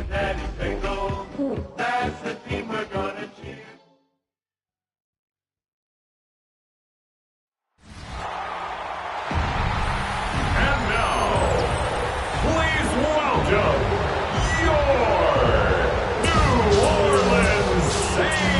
Daddy Bengals, that's the team we're gonna cheer. And now, please welcome your New Orleans Saints.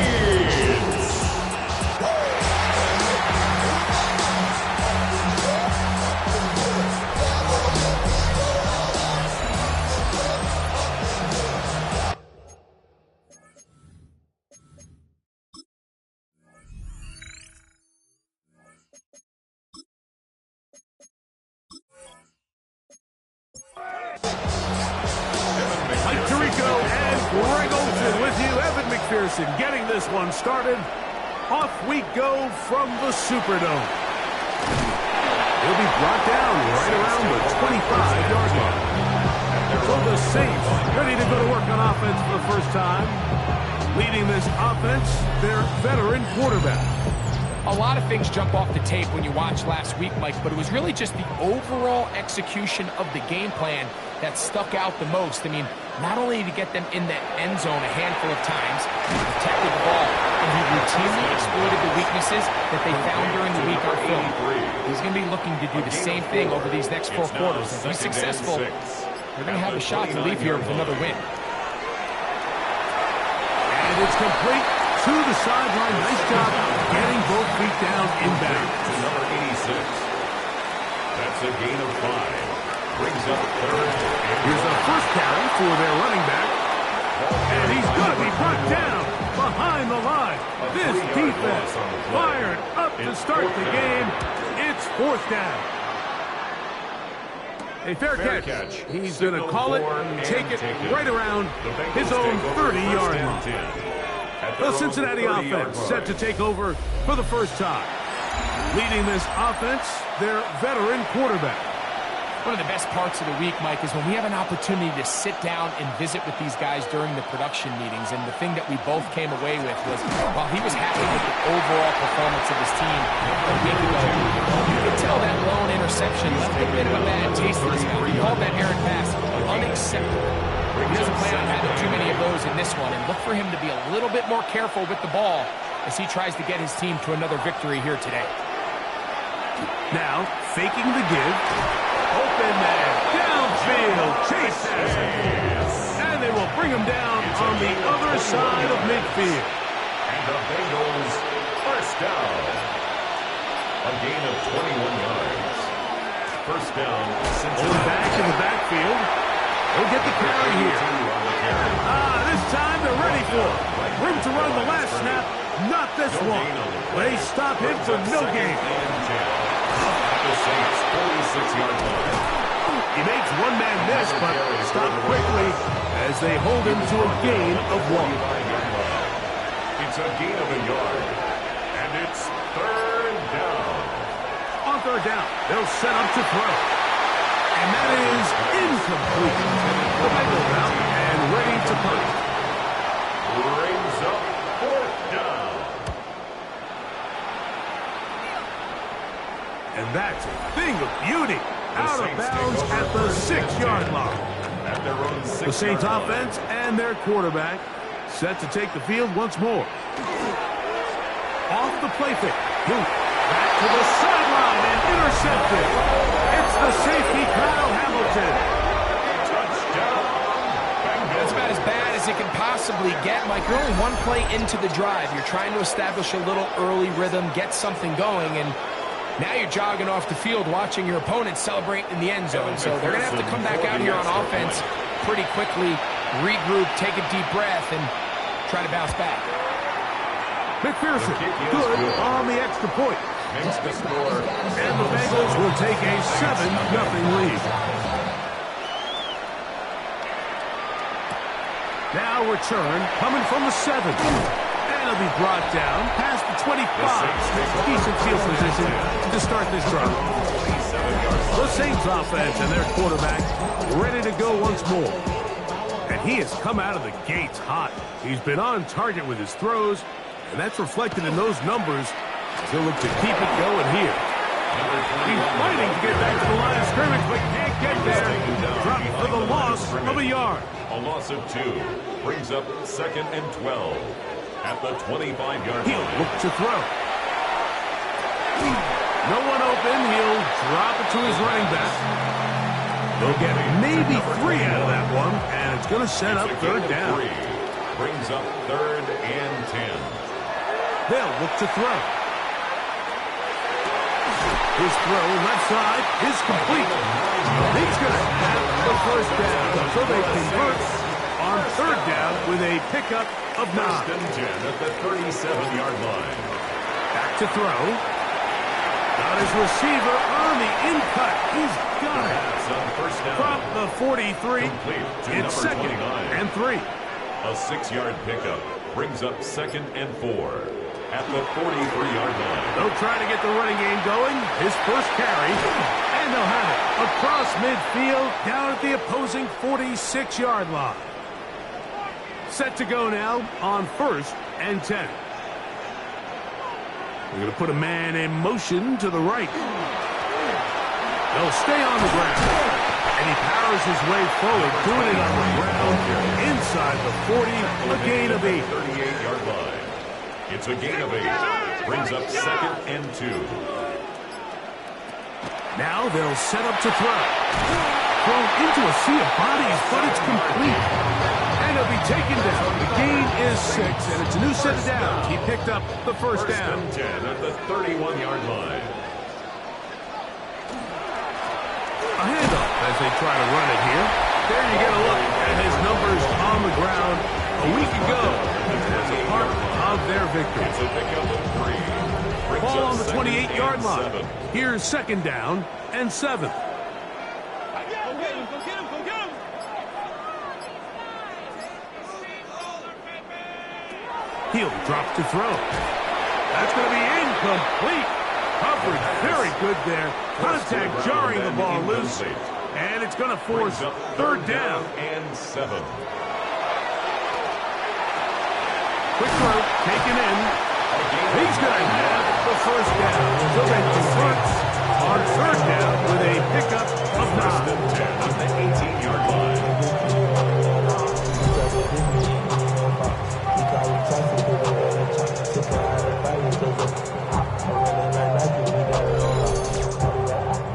Getting this one started. Off we go from the Superdome. He'll be brought down right around the 25-yard line. So the Saints ready to go to work on offense for the first time. Leading this offense, their veteran quarterback. A lot of things jump off the tape when you watch last week, Mike, but it was really just the overall execution of the game plan that stuck out the most. I mean, not only did he get them in the end zone a handful of times, he protected the ball, and he routinely exploited the weaknesses that they found during the week on film. He's going to be looking to do the same thing over these next 4 quarters. If he's successful, they're going to have a shot to leave here with another win. And it's complete to the sideline. Nice job getting both feet down inbound. To number 86. That's a gain of 5. Brings up third. Here's the first carry for their running back. And he's going to be brought down behind the line. This defense fired up to start the game. It's 4th down. A fair catch. He's going to call it, take it right around his own 30-yard line. The Cincinnati offense set to take over for the first time. Leading this offense, their veteran quarterback. One of the best parts of the week, Mike, is when we have an opportunity to sit down and visit with these guys during the production meetings. And the thing that we both came away with was, while he was happy with the overall performance of his team a week ago, you could tell that lone interception left a bit of a bad taste in his mouth. He called that errant pass unacceptable. He doesn't plan on having too many of those in this one, and look for him to be a little bit more careful with the ball as he tries to get his team to another victory here today. Now, faking the give. Open man, downfield, Chase has it. And they will bring him down on the other side of midfield. And the Bengals first down. A gain of 21 yards. First down, Cincinnati. Back in the backfield. He'll get the carry here. This time they're ready for it. Room to run the last snap, not this one. They stop him for no gain. The Saints, 46-yard line. He makes one man miss, but stopped quickly as they hold him to a gain of 1. It's a gain of a yard, and it's 3rd down. On 3rd down, they'll set up to throw. And that is incomplete. The Bengals out and ready to punt. Brings up 4th down. And that's a thing of beauty. Out of bounds at the 6-yard line. At their own 6-yard line. The Saints offense and their quarterback set to take the field once more. Off the play fake. Back to the sideline and intercepted. It's the safety, Kyle Hamilton. Touchdown. That's about as bad as it can possibly get, Mike. You're only one play into the drive. You're trying to establish a little early rhythm, get something going, and now you're jogging off the field watching your opponent celebrate in the end zone. So they're going to have to come back out here on offense pretty quickly, regroup, take a deep breath, and try to bounce back. McPherson, good on the extra point. Makes the score. And the Bengals will take a 7-0 lead. Now return coming from the 7. And it'll be brought down past the 25. Decent field position to start this drive. The Saints offense and their quarterback ready to go once more. And he has come out of the gates hot. He's been on target with his throws, and that's reflected in those numbers as he'll look to keep it going here. He's fighting to get back to the line of scrimmage, but can't get there. Dropped for the loss of a yard. A loss of 2 brings up 2nd and 12 at the 25-yard He'll line. look to throw. No one open. He'll drop it to his running back. They'll get maybe 3 out of that one, and it's going to set up third down. 3 brings up 3rd and 10. They'll look to throw. His throw left side is complete. He's going to have the first down, so they convert on third down with a pickup of 9. 1st and 10 at the 37-yard line. Back to throw. Got his receiver on the in-cut. He's got it. Pass on 1st down. From the 43, Complete to it's number 2nd 29. and 3. A 6-yard pickup brings up 2nd and 4 at the 43-yard line. They'll try to get the running game going. His first carry, and they'll have it across midfield down at the opposing 46-yard line. Set to go now on 1st and 10. They're going to put a man in motion to the right. They'll stay on the ground. And he powers his way forward, doing it on the ground inside the 40, a gain of 8. 38-yard line. It's a gain of 8. Brings up 2nd and 2. Now they'll set up to throw. Thrown into a sea of bodies, but it's complete. And he'll be taken down. The gain is 6, and it's a new set of downs. He picked up the first down. 1st and 10 at the 31-yard line. A handoff as they try to run it here. There you get a look at his numbers on the ground a week ago as a part of their victory. It's a pickup of 3. Brings Ball up on the 28-yard 2nd and line. 7. Here's 2nd down and 7. He'll drop to throw. That's going to be incomplete. Coverage very good there. Contact jarring the ball loose. And it's going to force third down. And 7. Quick throw taken in. He's going to have the first down. So they convert on third down with a pickup of 9. 10 on the 18-yard line.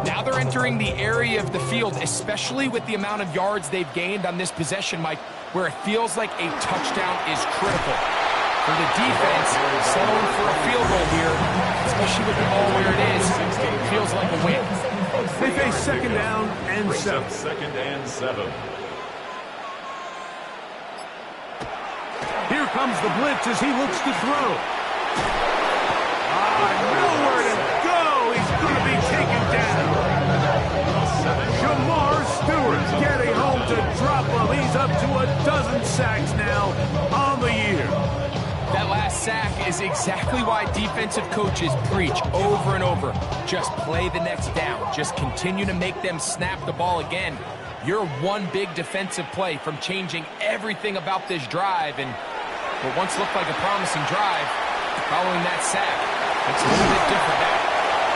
Now they're entering the area of the field, especially with the amount of yards they've gained on this possession, Mike, where it feels like a touchdown is critical. For the defense, settling for a field goal here, especially with the ball where it is, feels like a win. They face 2nd down and Brings 7. up 2nd and 7. Here comes the blitz as he looks to throw. Nowhere to go. He's going to be taken down. Jamar Stewart getting home to drop him. He's up to a dozen sacks now on the year. That last sack is exactly why defensive coaches preach over and over. Just play the next down. Just continue to make them snap the ball again. You're one big defensive play from changing everything about this drive, and what once looked like a promising drive, following that sack, it's a little bit different now.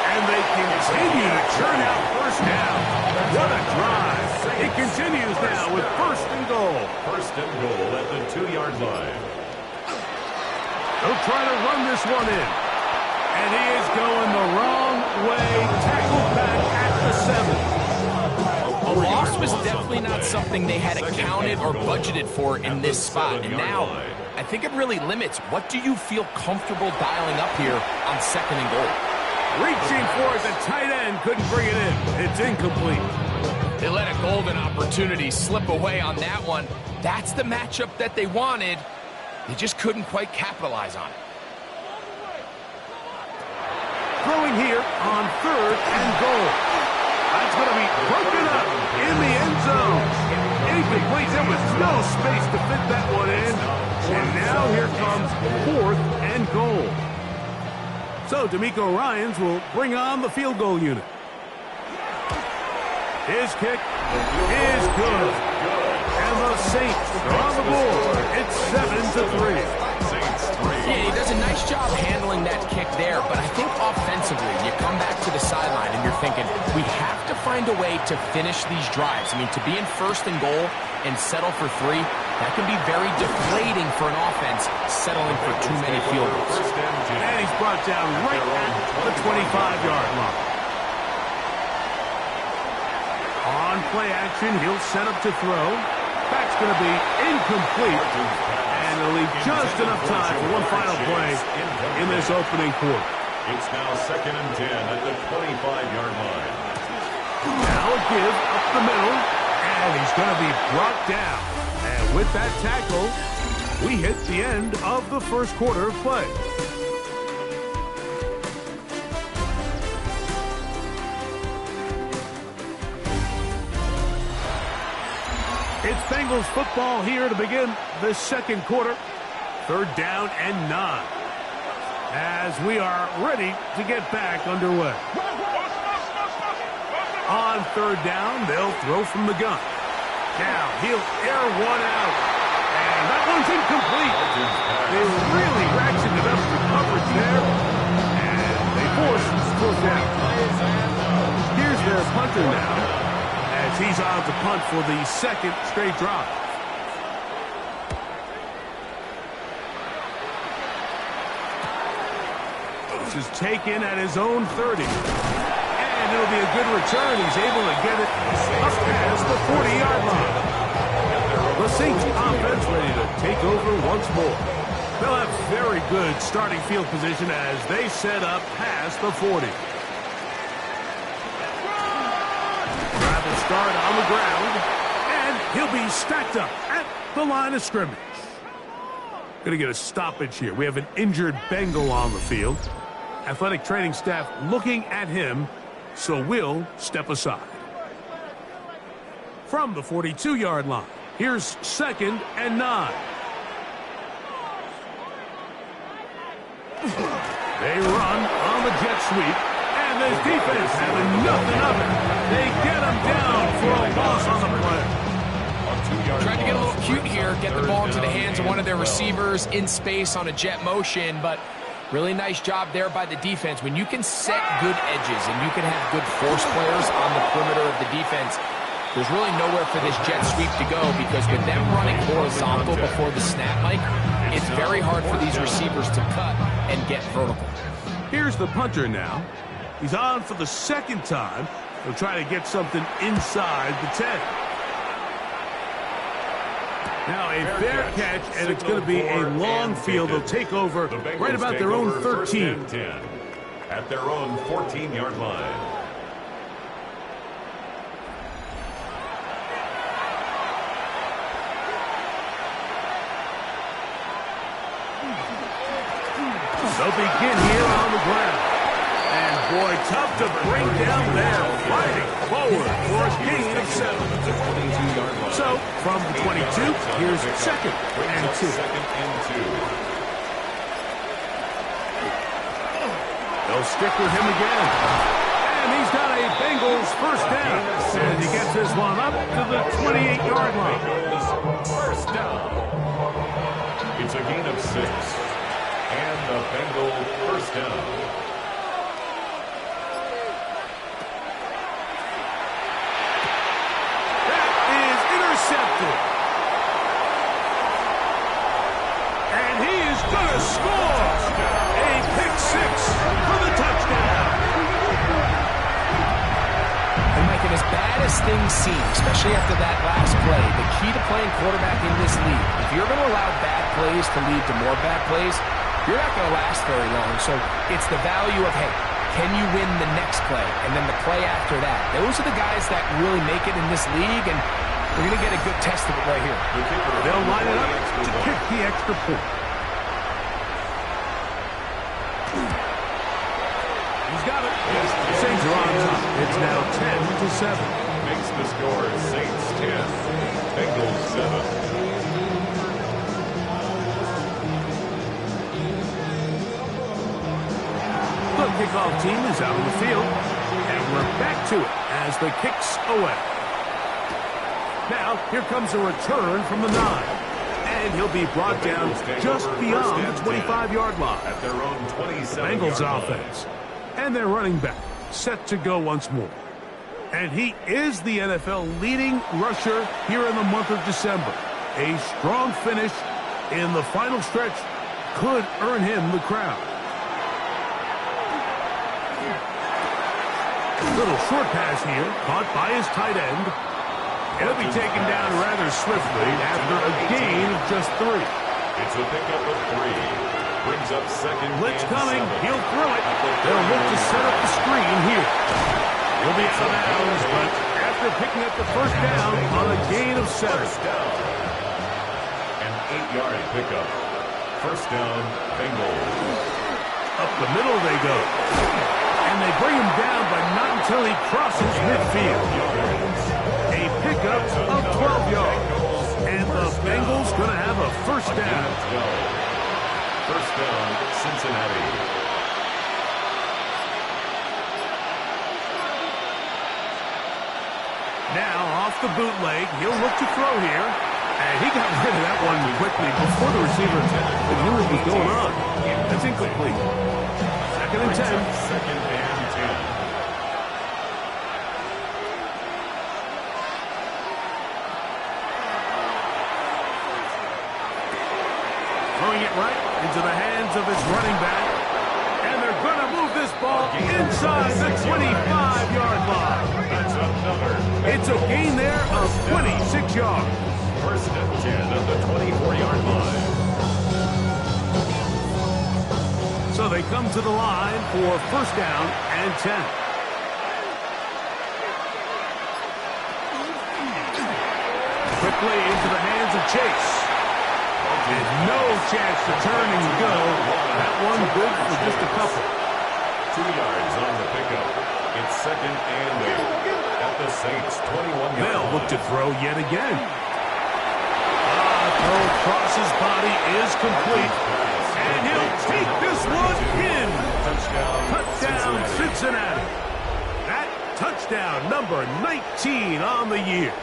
And they continue to churn out first down. What a drive. It continues now with 1st and goal. 1st and goal at the 2-yard line. They'll try to run this one in. And he is going the wrong way. Tackled back at the 7. A loss was definitely not something they had accounted or budgeted for in this spot. And now, I think it really limits. What do you feel comfortable dialing up here on 2nd and goal? Reaching for it, the tight end couldn't bring it in. It's incomplete. They let a golden opportunity slip away on that one. That's the matchup that they wanted. They just couldn't quite capitalize on it. Throwing here on 3rd and goal. That's going to be broken up in the end zone. Incomplete. There was no space to fit that one in. And now here comes 4th and goal. So D'Amico Ryans will bring on the field goal unit. His kick is good. And the Saints are on the board. It's 7-3. Yeah, he does a nice job handling that kick there, but I think offensively, you come back to the sideline and you're thinking, we have to find a way to finish these drives. I mean, to be in first and goal and settle for 3, that can be very deflating for an offense settling for too many field goals. And he's brought down right at the 25-yard line. On play action, he'll set up to throw. That's going to be incomplete. And he'll leave just enough time for one final play in this opening quarter. It's now 2nd and 10 at the 25-yard line. Now a give up the middle, and he's going to be brought down. And with that tackle, we hit the end of the first quarter of play. It's Bengals football here to begin the second quarter. 3rd down and 9. As we are ready to get back underway. On 3rd down, they'll throw from the gun. Now he'll air one out. And that one's incomplete. They really ratcheted up the coverage there. And they force fourth down. Here's their punter now, as he's on to punt for the 2nd straight drive. This is taken at his own 30. And it'll be a good return. He's able to get it up past the 40-yard line. The Saints offense ready to take over once more. They'll have very good starting field position as they set up past the 40. Travis start on the ground, and he'll be stacked up at the line of scrimmage. Going to get a stoppage here. We have an injured Bengal on the field. Athletic training staff looking at him, so we'll step aside. From the 42-yard line, here's 2nd and 9. They run on the jet sweep, and this defense having nothing of it. They get him down for a loss on the play. Tried to get a little cute here, get the ball into the hands of one of their receivers in space on a jet motion, but really nice job there by the defense. When you can set good edges and you can have good force players on the perimeter of the defense, there's really nowhere for this jet sweep to go, because with them running horizontal before the snap, Mike, it's very hard for these receivers to cut and get vertical. Here's the punter now. He's on for the 2nd time. He'll try to get something inside the 10. Now a fair catch, and it's going to be a long field. They'll take over right about their own 13. At their own 14-yard line. They'll begin here on the ground. And boy, tough to bring down there. Fighting forward for a gain of 7. So, from the 22, here's 2nd and 2. They'll stick with him again. And he's got a Bengals first down. And he gets this one up to the 28-yard line. First down. It's a gain of 6. And the Bengal first down. That is intercepted. And he is going to score. A pick 6 for the touchdown. And Mike, and as bad as things seem, especially after that last play, the key to playing quarterback in this league, if you're going to allow bad plays to lead to more bad plays, you're not going to last very long. So it's the value of, hey, can you win the next play? And then the play after that. Those are the guys that really make it in this league, and we're going to get a good test of it right here. They'll line it up to kick the extra point. He's got it. Saints are on top. It's now 10-7. Makes the score Saints 10, Bengals 7. The kickoff team is out on the field, and we're back to it as the kick's away. Now, here comes a return from the 9, and he'll be brought down just beyond the 25-yard line. At their own 27-yard Bengals offense, and they're running back. set to go once more. And he is the NFL leading rusher here in the month of December. A strong finish in the final stretch could earn him the crown. Little short pass here, caught by his tight end. He'll be taken down rather swiftly after a gain of just 3. It's a pickup of 3. Brings up second. Blitz coming. He'll throw it. They'll look to set up the screen here. He'll be out of bounds, but after picking up the first down on a gain of 7. First down. An 8-yard pickup. First down, Bengals. Up the middle they go. And they bring him down, but not until he crosses midfield. A pickup of 12 yards. And the Bengals going to have a first down. First down, Cincinnati. Now off the bootleg, he'll look to throw here. And he got rid of that one quickly before the receiver knew what was going on. That's incomplete. Second and 10. Second and 10. Throwing it right into the hands of his running back. And they're going to move this ball inside the 25-yard line. That's another. It's a gain there of 26 yards. First and 10 at the 24-yard line. So they come to the line for first down and 10. Quickly into the hands of Chase. And no chance to turn and go. That one good for just a couple. 2 yards on the pickup. It's second and 8 at the Saints' 21-yard line. They'll look to throw yet again. Throw across his body is complete. And he'll take this one in. Touchdown, Cincinnati. That touchdown, number 19 on the year.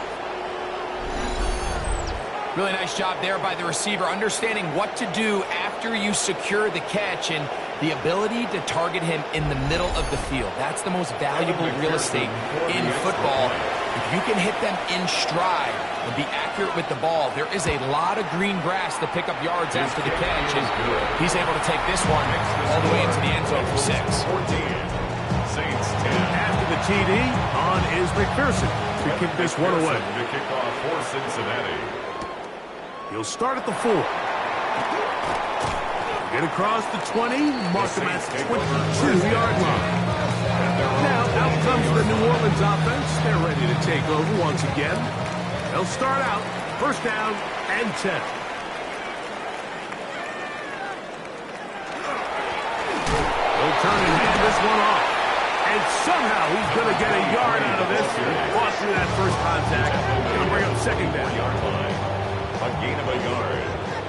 Really nice job there by the receiver, understanding what to do after you secure the catch and the ability to target him in the middle of the field. That's the most valuable real estate in football. If you can hit them in stride and be accurate with the ball, there is a lot of green grass to pick up yards after the catch, and he's able to take this one all the way into the end zone for 6. Saints 10. After the TD on is McPherson to kick this one away. To kick off for Cincinnati. He'll start at the 4. Get across the 20, mark him at the 22-yard line. Now, out comes the New Orleans offense. They're ready to take over once again. They'll start out, first down and 10. He'll turn and hand this one off. And somehow he's going to get a yard out of this. Walk through that first contact. Going to bring up second down. A gain of a yard.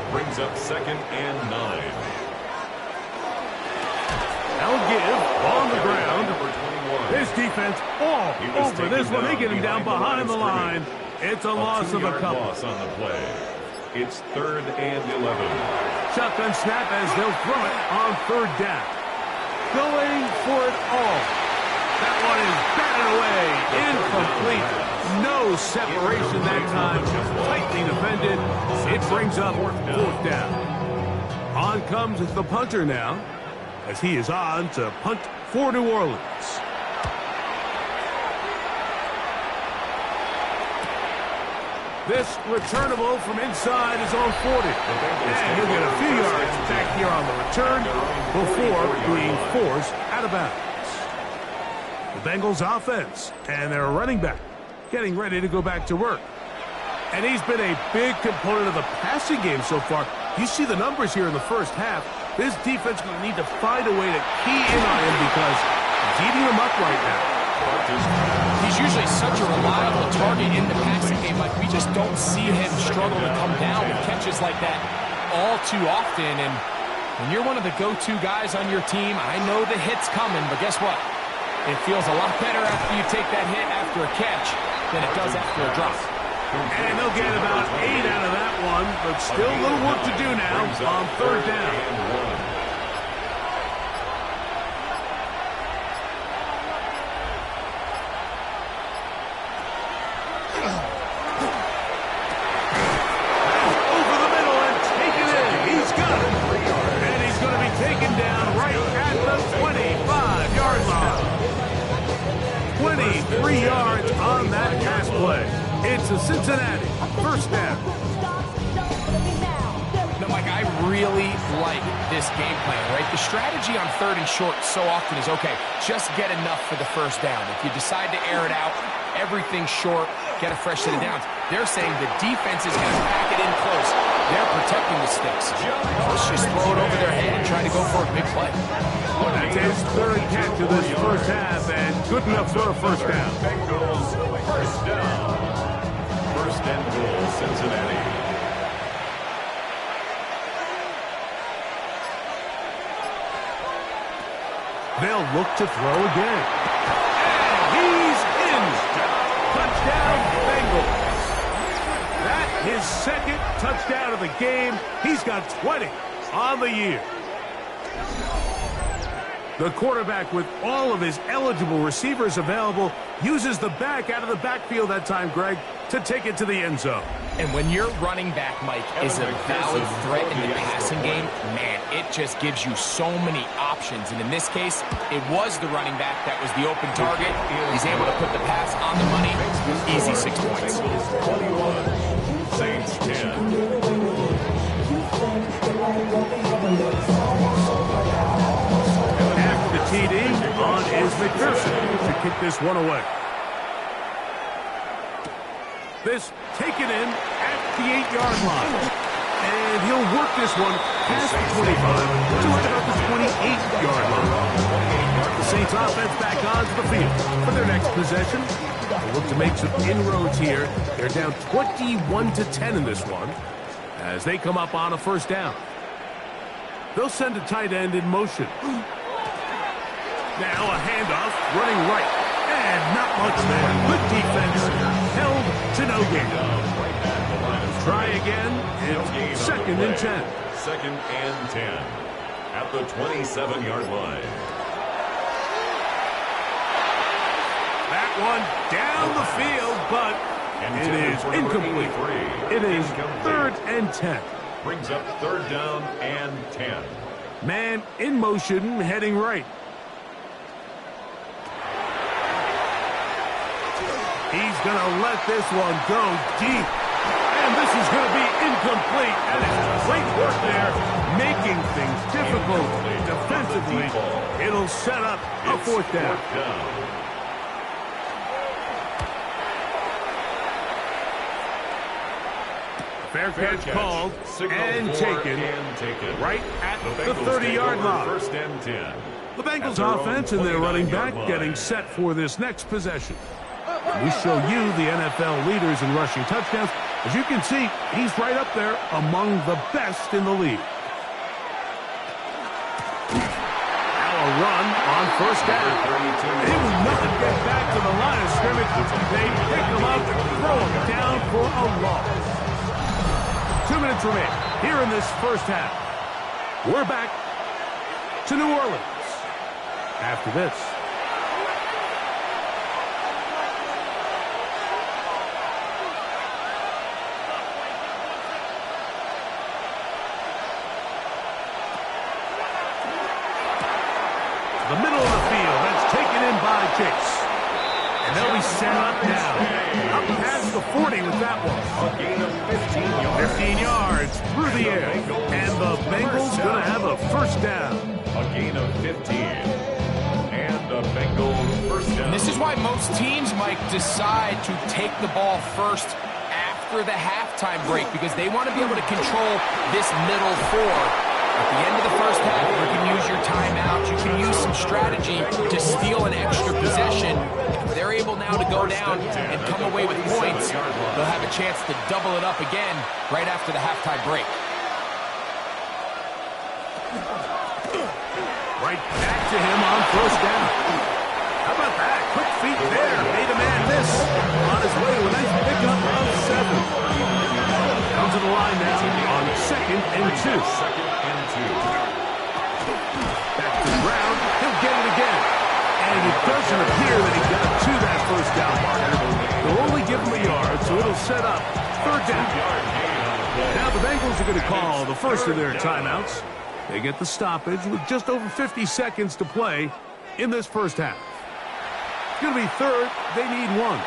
Brings up second and 9. They'll give on the ground. His defense all over this one. They get him down behind the line. It's a loss of a couple. Loss on the play. It's third and 11. Shotgun snap as they'll throw it on third down. Going for it all. That one is batted away. Incomplete. No separation that time. Tightly defended. It brings up fourth down. On comes the punter now, as he is on to punt for New Orleans. This returnable from inside his own 40. And he'll get a few yards back here on the return before being forced out of bounds. The Bengals offense and their running back getting ready to go back to work. And he's been a big component of the passing game so far. You see the numbers here in the first half. This defense will need to find a way to key in on him because he's eating them up right now. He's usually such a reliable target in the passing game. Like, we just don't see him struggle to come down with catches like that all too often. And when you're one of the go-to guys on your team, I know the hit's coming, but guess what? It feels a lot better after you take that hit after a catch than it does after a drop. And they'll get about 8 out of that one, but still a little work to do now on third down. It's a Cincinnati first down. No, Mike, I really like this game plan, right? The strategy on 3rd and short so often is, okay, just get enough for the first down. If you decide to air it out, everything short, get a fresh set of downs. They're saying the defense is going to pack it in close. They're protecting the sticks. Let's just throw it over their head and try to go for a big play. That's his 3rd catch of this first half, and good enough for a first down. Bengals first down. First and goal, Cincinnati. They'll look to throw again. And he's in. Touchdown, Bengals. That's his 2nd touchdown of the game. He's got 20 on the year. The quarterback, with all of his eligible receivers available, uses the back out of the backfield that time, Greg, to take it to the end zone. And when your running back, Mike, is a valid threat in the passing game, man, it just gives you so many options. And in this case, it was the running back that was the open target. He's able to put the pass on the money. Easy 6 points. 21, Saints 10. After the TD, on is McPherson to kick this one away. This taken in at the 8-yard line. And he'll work this one past the 25 to about the 28-yard line. The Saints offense back onto the field for their next possession. They'll look to make some inroads here. They're down 21-10 in this one as they come up on a first down. They'll send a tight end in motion. Now a handoff, running right. And not much there. Good defense. Held to no gain. Try again. It's 2nd and 10. 2nd and 10. At the 27-yard line. That one down the field, but it is incomplete. It is 3rd and 10. Brings up 3rd down and 10. Man in motion, heading right. He's going to let this one go deep. And this is going to be incomplete. And it's great work there, making things difficult defensively. It'll set up a 4th down. Fair catch called and taken right at the 30-yard line. 1st and 10. The Bengals offense and their running back getting set for this next possession. We show you the NFL leaders in rushing touchdowns. As you can see, he's right up there among the best in the league. Now a run on first down. They will not get back to the line of scrimmage. They pick him up and throw him down for a loss. 2 minutes remain here in this first half. We're back to New Orleans after this. The middle of the field, that's taken in by Chase. And they'll be set up now. Up past the 40 with that one. A gain of 15 yards. 15 yards through the air. And the Bengals going to have a first down. A gain of 15. And the Bengals first down. And this is why most teams, Mike, decide to take the ball first after the halftime break, because they want to be able to control this middle 4. At the end of the first half, you can use your timeout. You can use some strategy to steal an extra possession. They're able now to go down and come away with points. They'll have a chance to double it up again right after the halftime break. Right back to him on first down. How about that? Quick feet there. Made a man miss. On his way to a nice pickup of 7. Comes to the line now on 2nd and 2. Back to the ground. He'll get it again. And it doesn't appear that he got to that first down marker. They'll only give him a yard, so it'll set up 3rd down. Now the Bengals are going to call the first of their timeouts. They get the stoppage with just over 50 seconds to play in this first half. It's going to be 3rd. They need 1.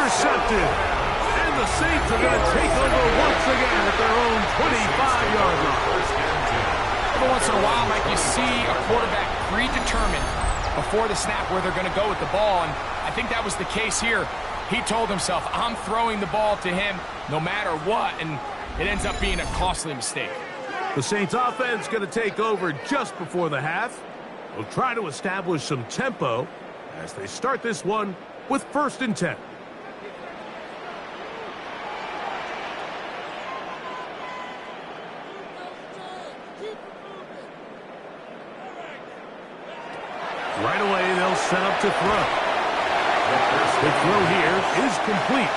intercepted. And the Saints are going to take over once again at their own 25-yard line. Every once in a while, Mike, you see a quarterback predetermined before the snap where they're going to go with the ball, and I think that was the case here. He told himself, I'm throwing the ball to him no matter what, and it ends up being a costly mistake. The Saints offense going to take over just before the half. They'll try to establish some tempo as they start this one with 1st and 10. Right away, they'll set up to throw. The throw here is complete.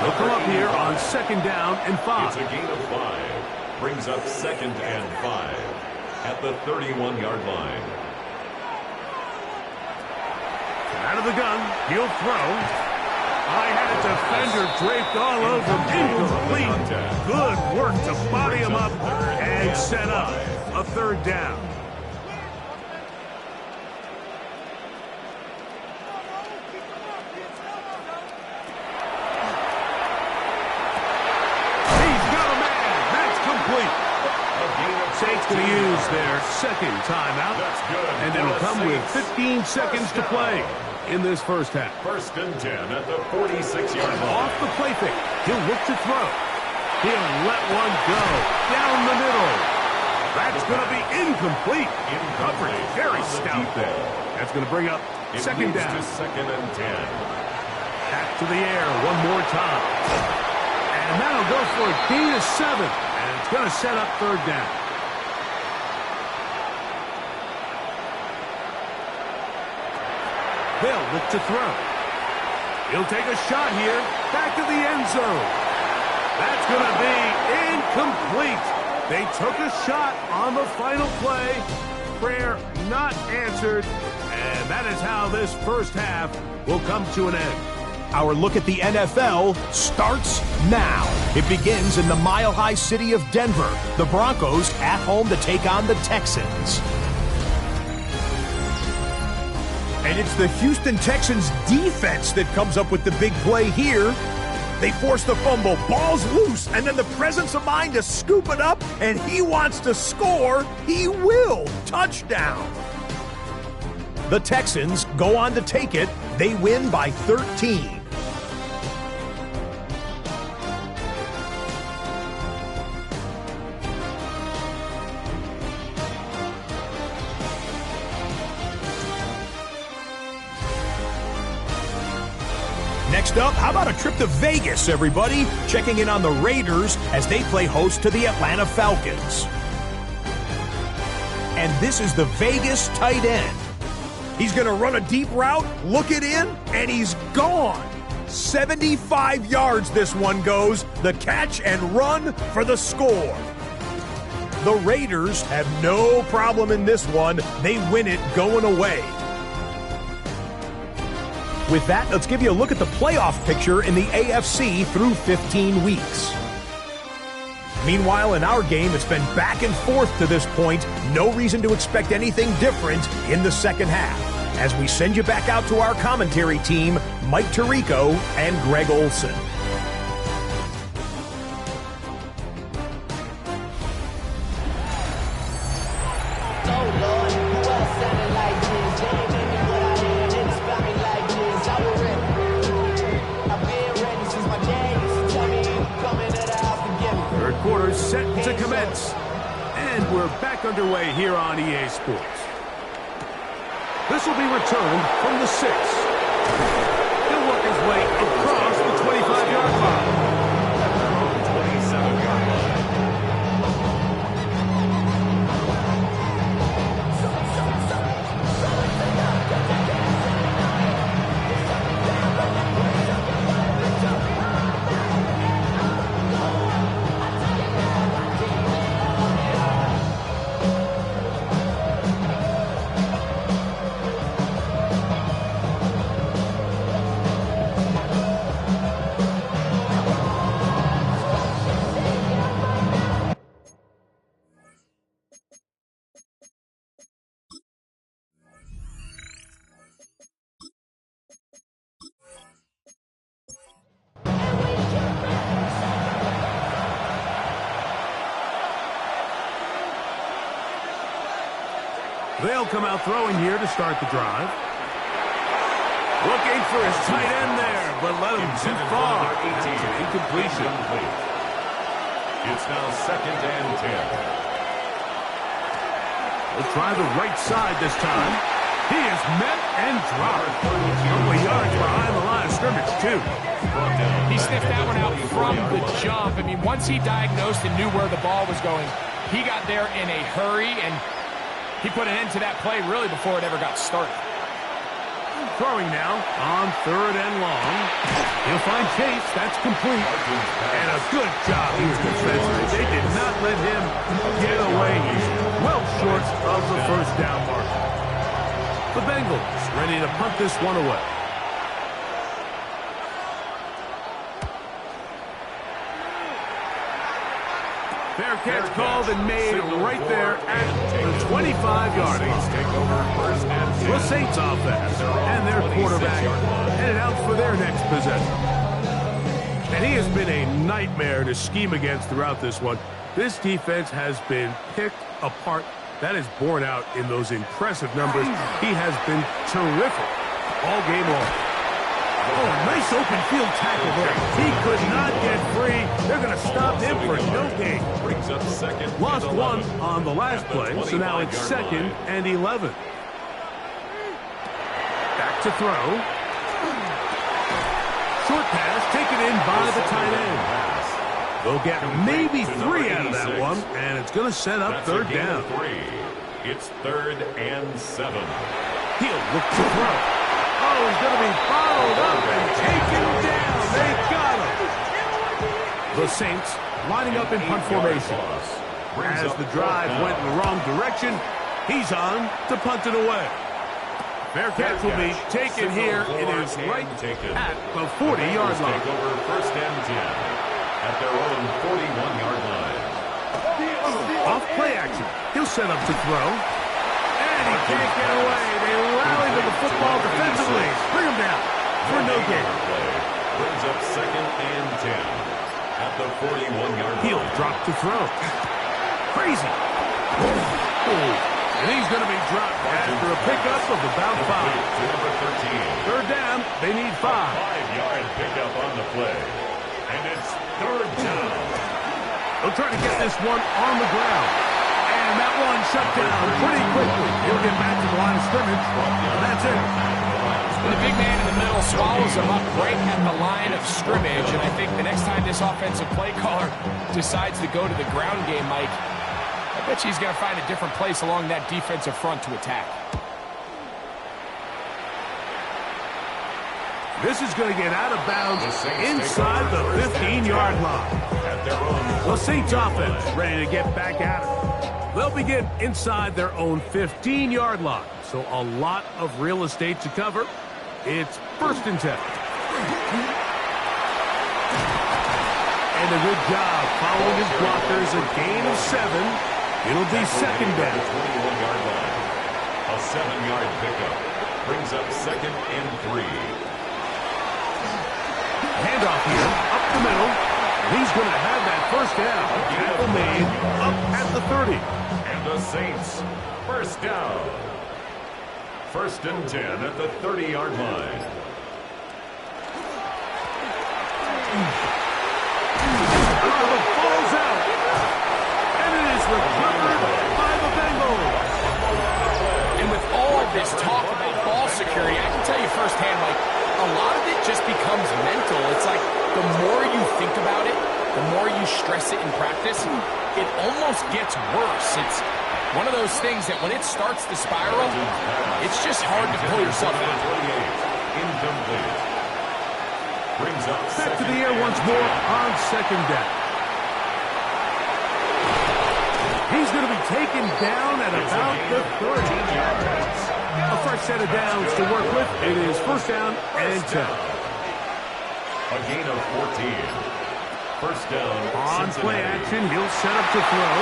They'll come up here on 2nd down and 5. It's a gain of 5. Brings up 2nd and 5 at the 31-yard line. Out of the gun, he'll throw. I had a defender draped all over him. Incomplete. Good work to body him up and set up a 3rd down. Saints going to use their 2nd timeout, and it'll come with 15 seconds to play in this 1st half. 1st and 10 at the 46-yard line. Off the play fake, he'll look to throw. He'll let one go down the middle. That's going to be incomplete. Coverage very stout there. That's going to bring up 2nd down. 2nd and 10. Back to the air one more time. And that'll go for a gain of 7. And it's going to set up 3rd down. They'll look to throw. He'll take a shot here. Back to the end zone. That's going to be incomplete. They took a shot on the final play. Prayer not answered. And that is how this 1st half will come to an end. Our look at the NFL starts now. It begins in the mile-high city of Denver. The Broncos at home to take on the Texans. And it's the Houston Texans defense that comes up with the big play here. They force the fumble, ball's loose, and then the presence of mind to scoop it up, and he wants to score. He will. Touchdown. The Texans go on to take it. They win by 13. Next up, how about a trip to Vegas, everybody? Checking in on the Raiders as they play host to the Atlanta Falcons. And this is the Vegas tight end. He's going to run a deep route, look it in, and he's gone. 75 yards this one goes. The catch and run for the score. The Raiders have no problem in this one. They win it going away. With that, let's give you a look at the playoff picture in the AFC through 15 weeks. Meanwhile, in our game, it's been back and forth to this point. No reason to expect anything different in the 2nd half. As we send you back out to our commentary team, Mike Tirico and Greg Olson. Quarters set to commence. And we're back underway here on EA Sports. This will be returned from the 6. He'll work his way across the 25-yard line. 27-yard line. They'll come out throwing here to start the drive. Looking for his tight end there, but let him too far. It's an incompletion. It's now 2nd and 10. We'll try the right side this time. He is met and dropped. A couple of yards behind the line of scrimmage, too. He sniffed that one out from the jump. I mean, once he diagnosed and knew where the ball was going, he got there in a hurry, and he put an end to that play really before it ever got started. Throwing now on 3rd and long. He'll find Chase. That's complete. And a good job here defensively. They did not let him get away. He's well short of the first down mark. The Bengals ready to punt this one away. Fair catch called and made right there at the 25-yard line. The Saints offense and their quarterback headed out for their next possession. And he has been a nightmare to scheme against throughout this one. This defense has been picked apart. That is borne out in those impressive numbers. He has been terrific all game long. Oh, nice open field tackle there. He could not get free. They're going to stop him for no gain. Lost one on the last play, so now it's 2nd and 11. Back to throw. Short pass taken in by the tight end. They'll get maybe 3 out of that one, and it's going to set up 3rd down. It's 3rd and 7. He'll look to throw. Oh, he's going to be followed up and taken down. They got him. The Saints lining up in punt formation. As the drive went in the wrong direction, he's on to punt it away. Fair catch will be taken here. It is right at the 40-yard line. Take over 1st and 10 at their own 41-yard line. Off play action. He'll set up to throw. And he can't get away. They rally to the football defensively. Bring him down for no gain. Brings up 2nd and 10 at the 41-yard line. He'll drop to throw. Crazy. And he's going to be dropped after a pickup of about 5. To number 13. 3rd down. They need 5. 5-yard pickup on the play. And it's 3rd down. They'll try to get this one on the ground. And that one shut down pretty quickly. He'll get back to the line of scrimmage. And that's it. And the big man in the middle swallows him up right at the line of scrimmage. And I think the next time this offensive play caller decides to go to the ground game, Mike, I bet you he's going to find a different place along that defensive front to attack. This is going to get out of bounds inside the 15-yard line. The Saints offense ready to get back at it. They'll begin inside their own 15-yard line. So a lot of real estate to cover. It's 1st and 10. And a good job following his blockers. A gain of 7. It'll be 2nd down. 21-yard line. A 7-yard pickup brings up 2nd and 3. Handoff here, up the middle. He's going to have that 1st down. Tackle made up at the 30. And the Saints, 1st down. 1st and 10 at the 30-yard line. Oh, the ball's out. And it is recovered by the Bengals. And with all this talk about ball security, I can tell you firsthand, like, a lot of it just becomes mental. It's like the more you think about it, the more you stress it in practice, it almost gets worse. It's one of those things that when it starts to spiral, it's just hard to pull yourself out. Incomplete. Brings up back to the air once more on 2nd down. He's going to be taken down at about the 30. A fresh set of downs to work with. It is 1st down and 10. A gain of 14. 1st down. On play action, he'll set up to throw.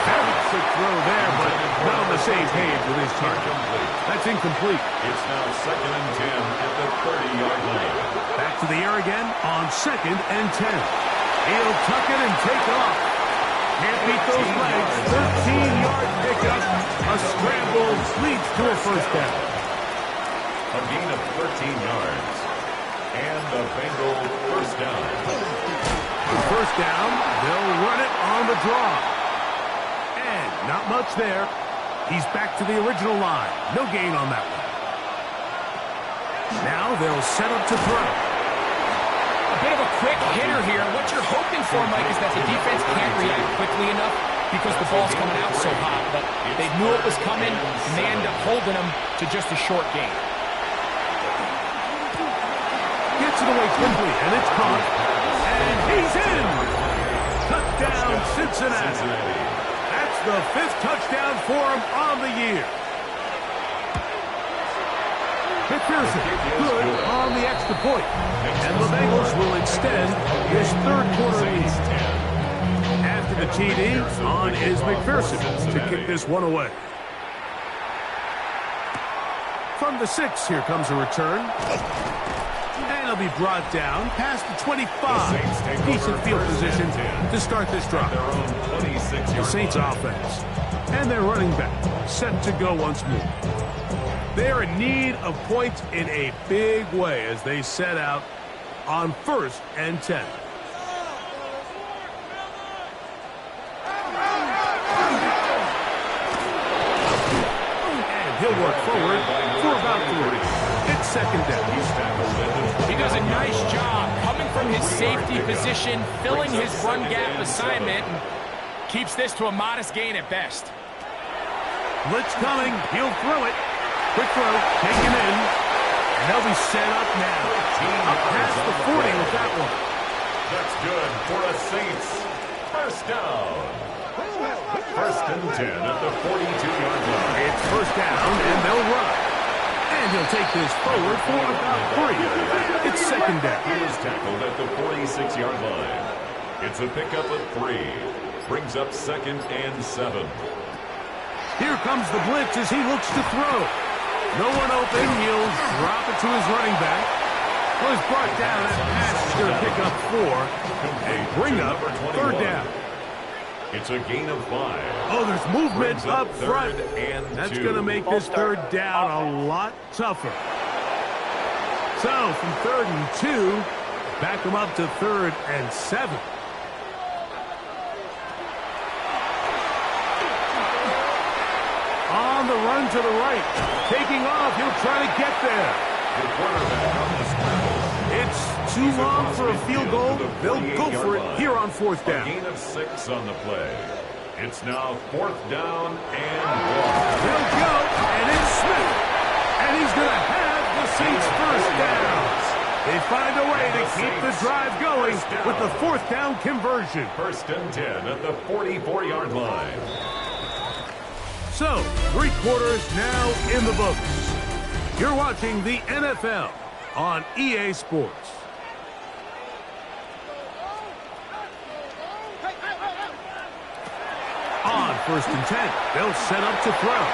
Very quick throw there, but not on the same page with his target. That's incomplete. It's now 2nd and 10 at the 30-yard line. Back to the air again on 2nd and 10. He'll tuck it and take off. Can't beat those legs. 13-yard pickup. A scramble leads to a first down. A gain of 13 yards. And the Bengals first down. On first down, they'll run it on the draw. And not much there. He's back to the original line. No gain on that one. Now they'll set up to throw. A bit of a quick hitter here. What you're hoping for, Mike, is that the defense can't react quickly enough because the ball's coming out so hot. But they knew it was coming, and they end up holding them to just a short gain. Gets it away quickly, and it's caught. And he's in! Touchdown, Cincinnati. That's the 5th touchdown for him on the year. McPherson, good on the extra point. And the Bengals will extend this third-quarter lead. After the TD, on is McPherson to kick this one away. From the 6, here comes a return. And he'll be brought down past the 25. Decent field position to start this drive. The Saints offense. And their running back set to go once more. They're in need of points in a big way as they set out on 1st and 10. And he'll work forward for about 3. It's 2nd down. He does a nice job coming from his safety position, filling his run gap assignment, and keeps this to a modest gain at best. Blitz coming. He'll throw it. Quick throw, taken in, and they'll be set up now. Up past the 40 with that one. That's good for the Saints. First down. 1st and 10 at the 42-yard line. It's first down, and they'll run. And he'll take this forward for about 3. It's 2nd down. He was tackled at the 46-yard line. It's a pickup of 3. Brings up 2nd and 7. Here comes the blitz as he looks to throw. No one open. He'll drop it to his running back. Well, he's brought down. That pass is going to pick up 4 and bring up 3rd down. It's a gain of 5. Oh, there's movement up front. And that's 2. going to make this 3rd down a lot tougher. So, from 3rd and 2, back him up to 3rd and 7. On the run to the right. Taking off. He'll try to get there. The quarterback on the scramble. It's too long for a field goal. They'll go for it here on 4th down. A gain of 6 on the play. It's now 4th down and 1. They'll go, and it's Smith. And he's going to have the Saints first down. They find a way to keep the drive going with the 4th down conversion. 1st and 10 at the 44-yard line. So, 3 quarters now in the books. You're watching the NFL on EA Sports. On 1st and 10, they'll set up to throw.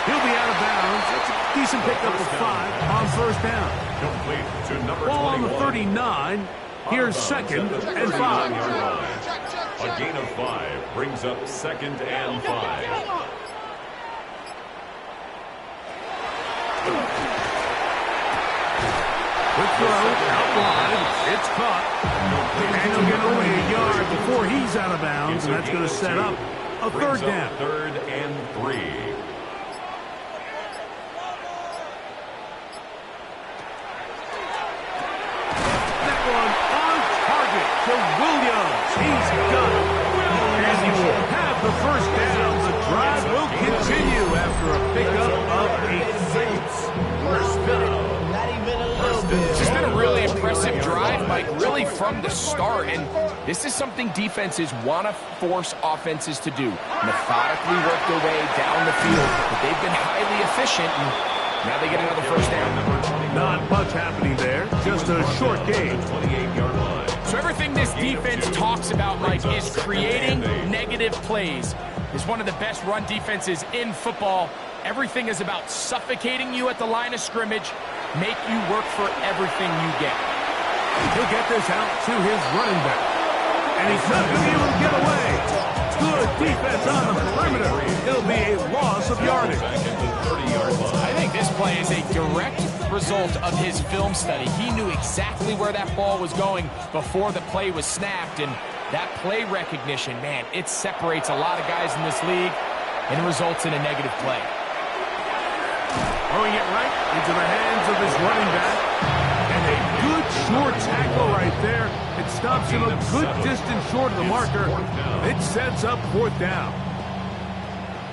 He'll be out of bounds. That's a decent pickup of 5 on 1st down. Complete to number 21. Ball on the 39. Here's 2nd and 5. A gain of 5 brings up 2nd and 5. Quick throw, out wide. It's caught. And he'll get only a yard before he's out of bounds, and that's going to set up a 3rd down. 3rd and 3. That one on target to Williams. He's got it. And he will have the first down. The drive will continue after a pickup of 8. First down. It's been a really impressive drive, Mike, really from the start. And this is something defenses want to force offenses to do. Methodically work their way down the field. But they've been highly efficient, and now they get another first down. Not much happening there. Just a short game. 28-yard line. So everything this defense talks about, Mike, is creating negative plays. It's one of the best run defenses in football. Everything is about suffocating you at the line of scrimmage, make you work for everything you get. He'll get this out to his running back. And he's not going to be able to get away. Good defense on the perimeter. It'll be a loss of yardage. I think this play is a direct result of his film study. He knew exactly where that ball was going before the play was snapped, and that play recognition, man, it separates a lot of guys in this league and results in a negative play. Throwing it right into the hands of his running back. And a good short tackle right there. It stops him a good distance short of the marker. It sets up 4th down.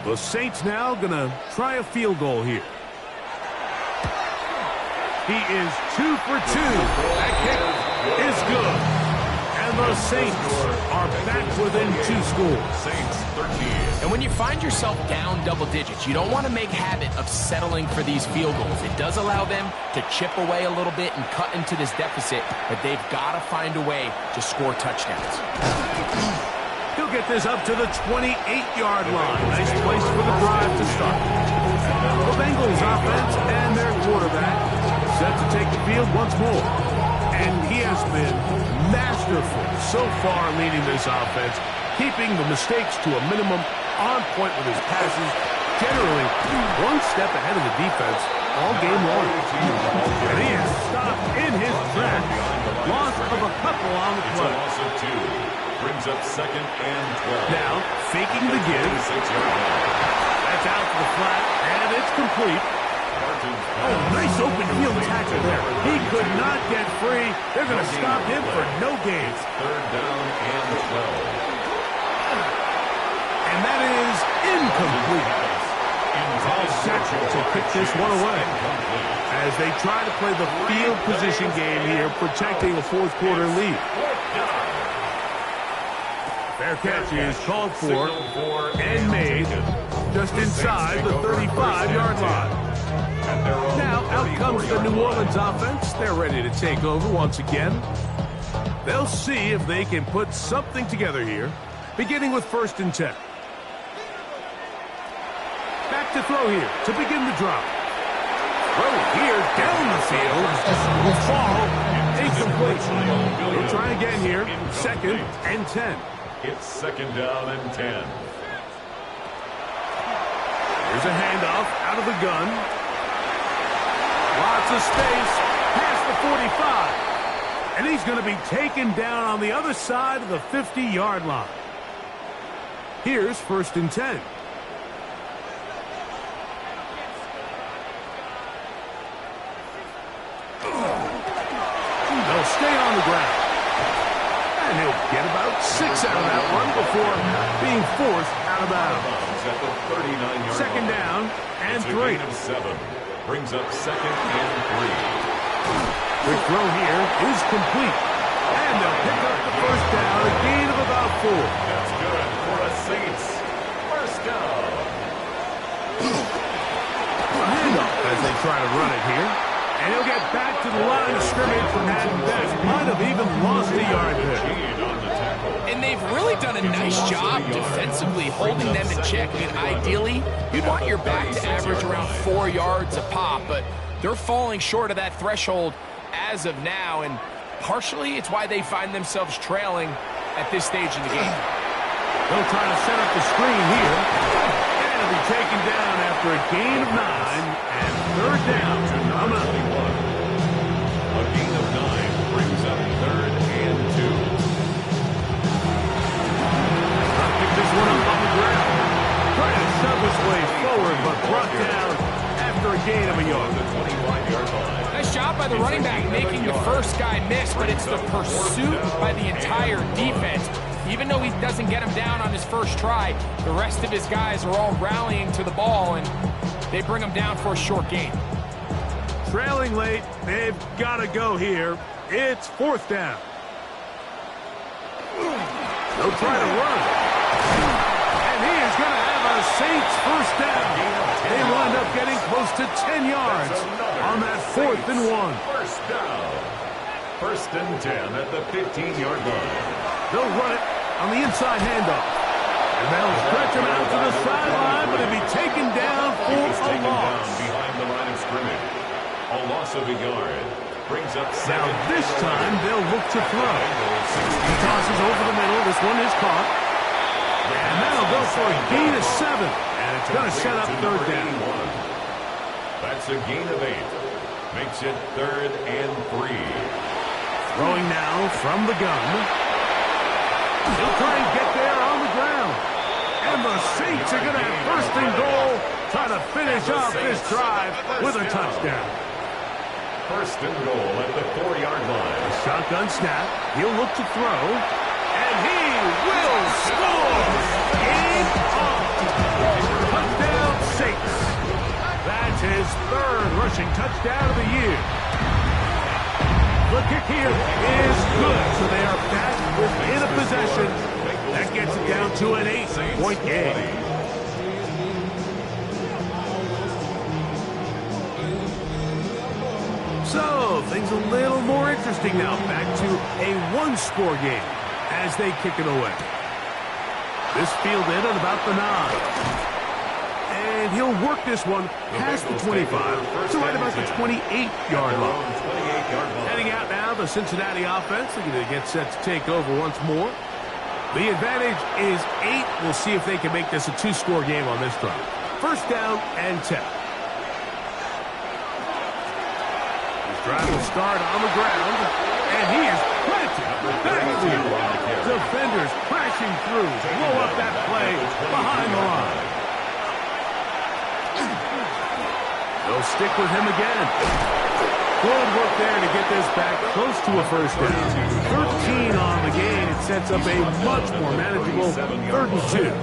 The Saints now going to try a field goal here. He is 2 for 2. That kick is good. And the Saints are back within 2 scores. Saints 13. And when you find yourself down double digits, you don't want to make habit of settling for these field goals. It does allow them to chip away a little bit and cut into this deficit, but they've got to find a way to score touchdowns. He'll get this up to the 28-yard line. Nice place for the drive to start. The Bengals offense and their quarterback set to take the field once more. And he has been masterful so far leading this offense, keeping the mistakes to a minimum, on point with his passes, generally one step ahead of the defense all game long. And he is stopped in his tracks. Loss of a couple on the play. It's a loss of 2. Brings up 2nd and 12. Now, faking the give. That's out to the flat, and it's complete. Oh, nice open field tackle there. He could not get free. They're going to stop him for no gain. 3rd down and 12. And that is incomplete. All set to kick this one away. As they try to play the field position game here, protecting a 4th quarter lead. Fair catch is called for and made just inside the 35-yard line. Now, out comes the New Orleans offense. They're ready to take over once again. They'll see if they can put something together here, beginning with 1st and 10. Back to throw here to begin the drive. Throw here down the field. Will fall incomplete. They'll try again here. 2nd and 10. It's 2nd down and 10. Here's a handoff out of the gun. Lots of space past the 45. And he's going to be taken down on the other side of the 50-yard line. Here's 1st and 10. They'll stay on the ground. And he'll get about 6 out of that one before being forced out of bounds. At the 39-yard 2nd line. down and It's a 3. gain of 7. Brings up 2nd and 3. Quick throw here is complete. And they'll pick up the 1st down, a gain of about 4. That's good for a Saints. 1st down. Handoff as they try to run it here. And he'll get back to the line of scrimmage, and that might have even lost a yard there. And they've really done a nice job defensively holding them in check. I mean, ideally, you'd want your back to average around 4 yards a pop, but they're falling short of that threshold as of now, and partially it's why they find themselves trailing at this stage in the game. They'll try to set up the screen here. And it'll be taken down after a gain of 9, and 3rd down. A gain of 9 brings up 3rd and 2. Pick this one up on the ground. Trying to shove his way forward, but brought down after a gain of a yard. The 25-yard line. Nice job by the running back making the first guy miss, but it's the pursuit by the entire defense. Even though he doesn't get him down on his first try, the rest of his guys are all rallying to the ball, and they bring him down for a short gain. Trailing late, they've got to go here. It's 4th down. They'll try to run. And he is going to have a Saints 1st down. They wind up getting close to 10 yards on that 4th and 1. 1st down. 1st and 10 at the 15-yard line. They'll run it on the inside handoff. And they'll stretch him out to the sideline, but he'll be taken down for He's a taken loss. down behind the line of scrimmage. A loss of a yard brings Now this time they'll look to throw. He tosses over the middle. This one is caught. And that'll go for a gain of 7. And it's going to set up third down. That's a gain of 8. Makes it 3rd and 3. Throwing now from the gun. He'll try and get there on the ground. And the Saints are going to have first and goal, trying to finish off this drive with a touchdown. First and goal at the 4-yard line. Shotgun snap. He'll look to throw. And he will score! Game on! Touchdown Saints. That's his 3rd rushing touchdown of the year. The kick here is good, so they are back within a possession. That gets it down to an 8-point game. So, things a little more interesting now. Back to a 1-score game as they kick it away. This fielded at about the 9. And he'll work this one past the 25 to right about the 28-yard line. Heading out now, the Cincinnati offense looking to get set to take over once more. The advantage is 8. We'll see if they can make this a 2-score game on this drive. First down and 10. This drive will start on the ground, and he is planted. Defenders crashing through to blow up that play behind the line. They'll stick with him again. Good work there to get this back close to a first down. 13 on the game. It sets up a much more manageable 3rd and 2.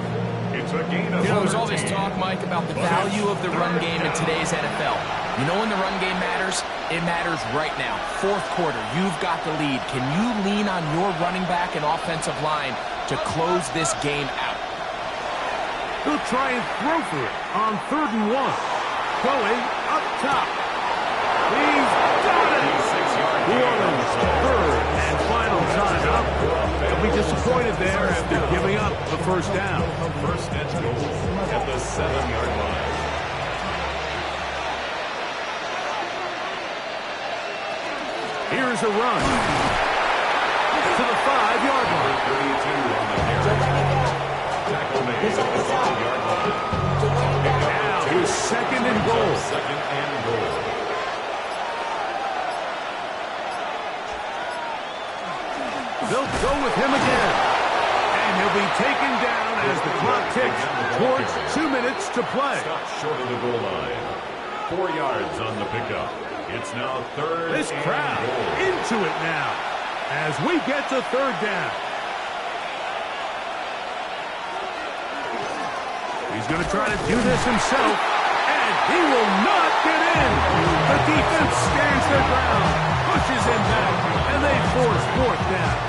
It's a gain of 13. There's all this talk, Mike, about the value of the run game in today's NFL. You know when the run game matters? It matters right now. 4th quarter, you've got the lead. Can you lean on your running back and offensive line to close this game out? He'll try and throw for it on 3rd and 1. Going up top. He's got it. New Orleans, 3rd and final time up. They'll be disappointed there after giving up the first down. First and goal at the 7-yard line. Here's a run to the 5-yard line. 32 on the carry. Tackle made at the 5-yard line. Now here's 2nd and goal. 2nd and goal. They'll go with him again. And he'll be taken down as the clock ticks towards 2 minutes to play. Stop short of the goal line. 4 yards on the pickup. It's now 3rd This and crowd goal. into it now as we get to 3rd down. He's going to try to do this himself, and he will not get in. The defense stands their ground, pushes him back, and they force 4th down.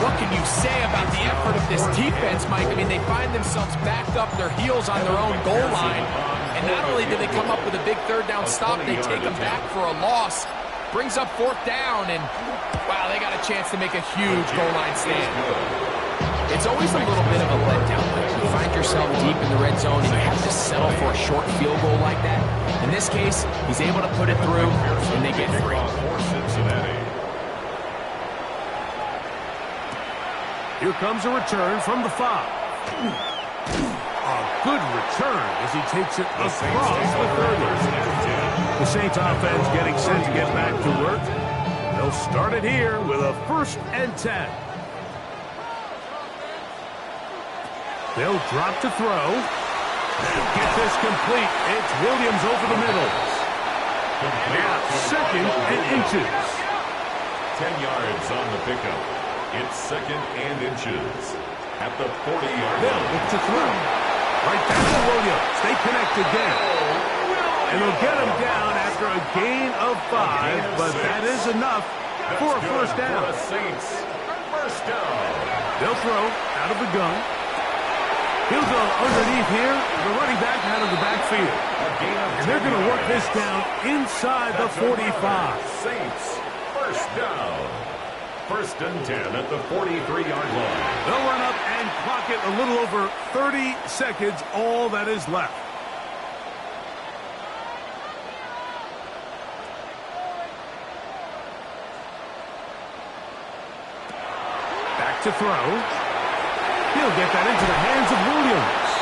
What can you say about the effort of this defense, Mike? I mean, they find themselves backed up their heels on their own goal line. And not only do they come up with a big 3rd down stop, they take them back for a loss. Brings up 4th down, and, wow, they got a chance to make a huge goal line stand. It's always a little bit of a letdown. You find yourself deep in the red zone, and you have to settle for a short field goal like that. In this case, he's able to put it through, and they get 3. Here comes a return from the 5. A good return as he takes it across the 30. The Saints offense getting set to get back to work. They'll start it here with a 1st and 10. They'll drop to throw. Get this complete. It's Williams over the middle. Now 2nd and inches. 10 yards on the pickup. It's 2nd and inches at the 40-yard They'll line. look to throw. Right down to Williams. They connect again. And they'll get him down after a gain of 5, but that is enough for a first down. For the Saints. First down. They'll throw out of the gun. He'll go underneath here. The running back out of the backfield. And they're going to work this down inside the 45. Saints. First down. 1st and 10 at the 43-yard line. They'll run up and clock it a little over 30 seconds, all that is left. to throw. He'll get that into the hands of Williams.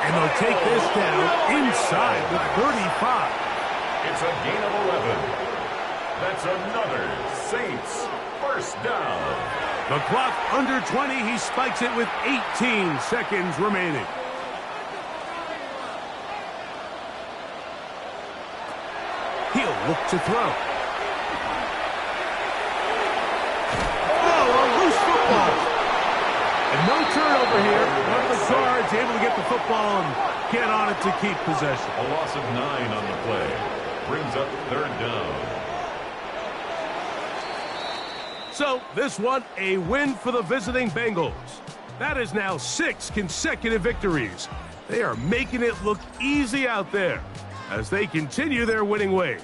And they'll take this down inside the 35. It's a gain of 11. That's another Saints first down. The clock under 20. He spikes it with 18 seconds remaining. He'll look to throw. Oh, a loose football. And no turnover here. One of the guards able to get the football and get on it to keep possession. A loss of 9 on the play. Brings up third down. So, this one, a win for the visiting Bengals. That is now 6 consecutive victories. They are making it look easy out there as they continue their winning way.